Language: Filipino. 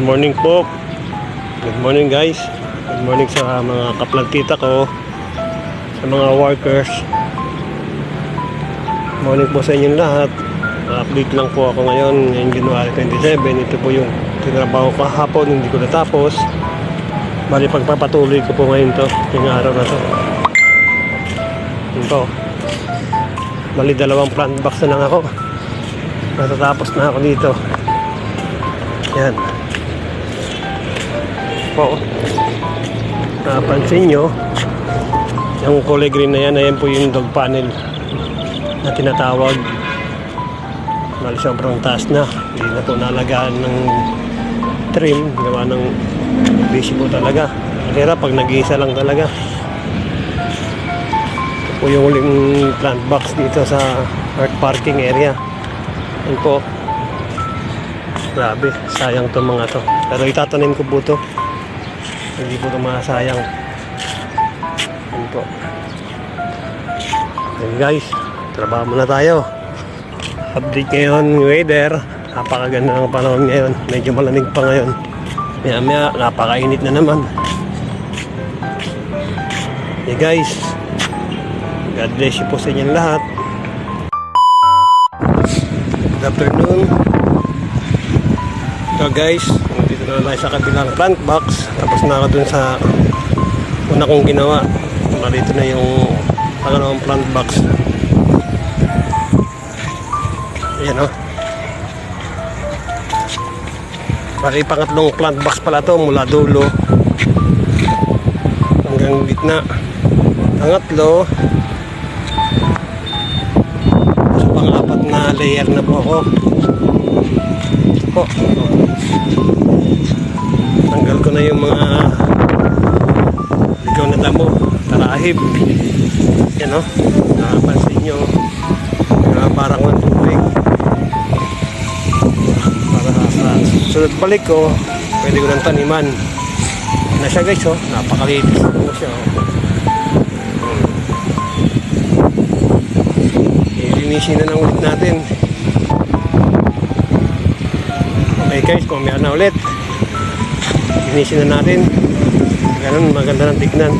morning po. Good morning guys. Good morning sa mga kaplantita ko, sa mga workers. Morning po sa inyong lahat. Update lang po ako ngayon, January 27. Ito po yung tinrabaho ko kahapon, hindi ko natapos. Bali pagpapatuloy ko po ngayon to, yung araw na to. Ito. Bali 2 plant box na lang ako. Natatapos na ako dito. Yan po. Napansin nyo yung kulay green na yan, ayan po yung dog panel na tinatawag. Bali sobrang taas na, hindi na po nalagaan ng trim, gawa ng busy po talaga. Kaya pag nag-iisa lang talaga. Ito po yung huling plant box dito sa art parking area. Yan po. Grabe, sayang to mga to. Pero itatanim ko po to. Hindi po ito masayang. Yan po. Yan guys, trabaho muna tayo. Update ngayon, weather. Napakaganda ng panahon ngayon. Medyo malamig pa ngayon. Maya maya, napakainit na naman. Hey guys, God bless you po sa inyong lahat. Good afternoon. So guys, dito na tayo sa kabilang plant box. Tapos na ako dun sa una kong ginawa. Dito na yung pangalawang plant box. Ayan o. Bali pangatlong plant box pala to, mula dulo hanggang gitna. Pangatlo. So pang-apat na layer na po ako. Po. Tanggal ko na yung mga ligaw na damo, tarahib. Yan o, nakapansin nyo, parang ang tubig. Para sa susunod balik ko, pwede ko ng taniman. Yan na siya guys o, napakalitis po siya o. Ilinisin na ng ulit natin. Okay guys, kumaya na ulit. Linisin na natin. Ganun, maganda ng tignan.